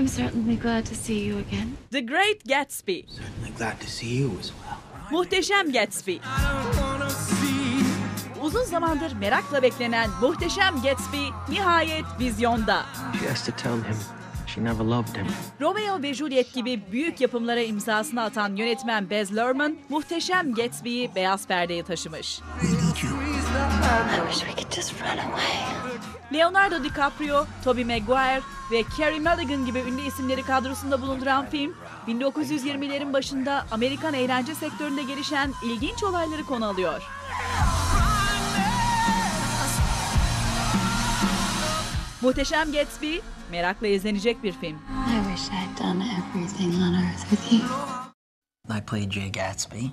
certainly glad to see you again. The Great Gatsby. Certainly glad to see you as well. Muhteşem Gatsby. Uzun zamandır merakla beklenen Muhteşem Gatsby nihayet vizyonda. She has to tell him she never loved him. Romeo ve Juliet gibi büyük yapımlara imzasını atan yönetmen Baz Luhrmann, Muhteşem Gatsby'yi beyaz perdeye taşımış. I wish we could just run away. Leonardo DiCaprio, Tobey Maguire ve Carey Mulligan gibi ünlü isimleri kadrosunda bulunduran film, 1920'lerin başında Amerikan eğlence sektöründe gelişen ilginç olayları konu alıyor. Muhteşem Gatsby, merakla izlenecek bir film. I wish I'd done everything on earth with you. I played Jay Gatsby,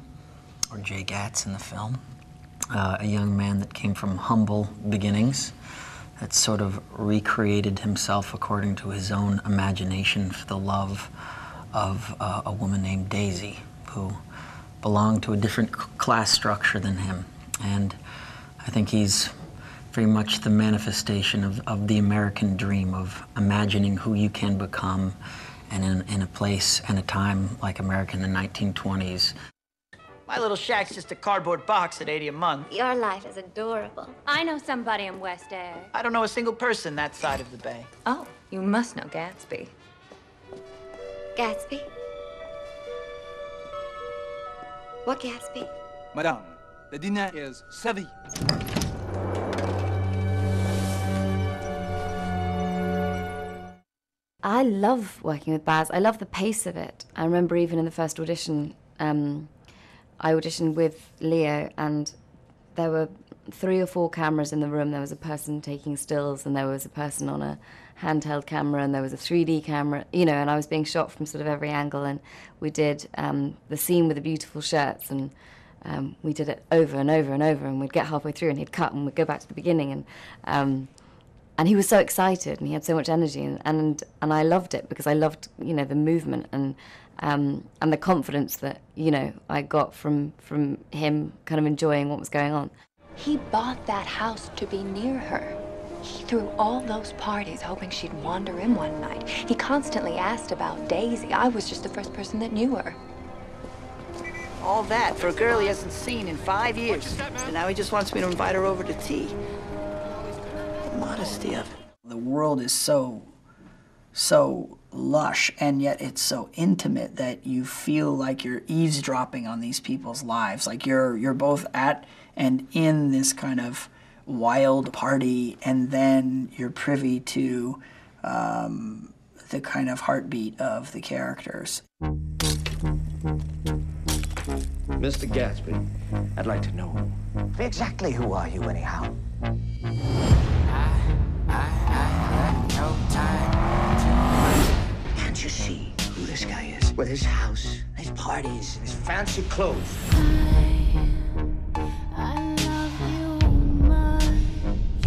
or Jay Gats in the film, a young man that came from humble beginnings, that sort of recreated himself according to his own imagination for the love of a woman named Daisy, who belonged to a different class structure than him. And I think he's very much the manifestation of the American dream of imagining who you can become, and in a place and a time like America in the 1920s. My little shack's just a cardboard box at $80 a month. Your life is adorable. I know somebody in West Egg. I don't know a single person that side of the bay. Oh, you must know Gatsby. Gatsby? What Gatsby? Madame, the dinner is servi. I love working with Baz. I love the pace of it. I remember even in the first audition, I auditioned with Leo, and there were 3 or 4 cameras in the room. There was a person taking stills, and there was a person on a handheld camera, and there was a 3D camera, you know, and I was being shot from sort of every angle. And we did the scene with the beautiful shirts, and we did it over and over and over, and we'd get halfway through, and he'd cut, and we'd go back to the beginning, and he was so excited, and he had so much energy, and I loved it because I loved, you know, the movement and the confidence that, you know, I got from him kind of enjoying what was going on. He bought that house to be near her. He threw all those parties hoping she'd wander in one night. He constantly asked about Daisy. I was just the first person that knew her. All that for a girl he hasn't seen in 5 years. And now he just wants me to invite her over to tea. The modesty of it. The world is so lush, and yet it's so intimate that you feel like you're eavesdropping on these people's lives. Like you're both at and in this kind of wild party, and then you're privy to the kind of heartbeat of the characters. Mr. Gatsby, I'd like to know, exactly who are you anyhow? Can't you see who this guy is? With his house, his parties, his fancy clothes. I love you much.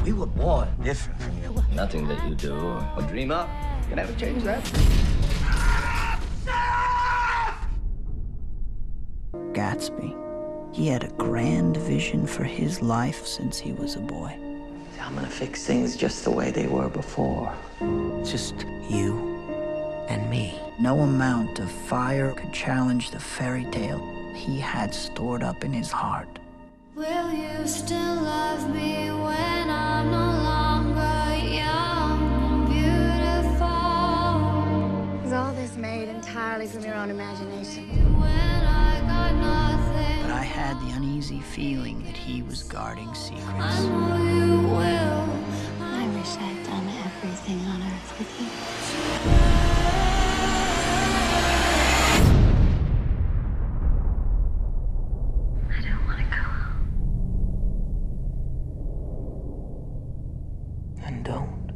We were born different from you. Nothing that you do or dream up can ever change that. Gatsby, he had a grand vision for his life since he was a boy. I'm gonna fix things just the way they were before. Just you and me. No amount of fire could challenge the fairy tale he had stored up in his heart. Will you still love me when I'm no longer young and beautiful? Is all this made entirely from your own imagination? When I got nothing, But I had the uneasy feeling that he was guarding I secrets. know you will. I wish I'd done everything on earth with you. I don't want to go. And don't.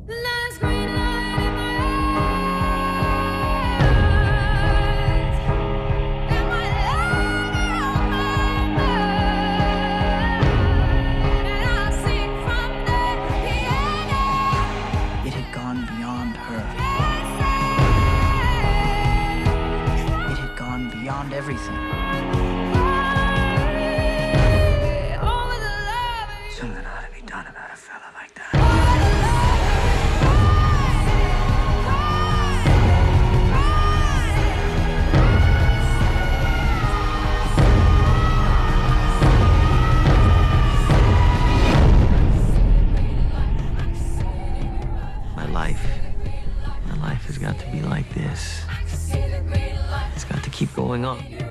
Last green light in my eyes, and my lover on my mind, and I'll sing from the piano. It had gone beyond her. It had gone beyond everything. Something ought to be done about a fella like that. going on.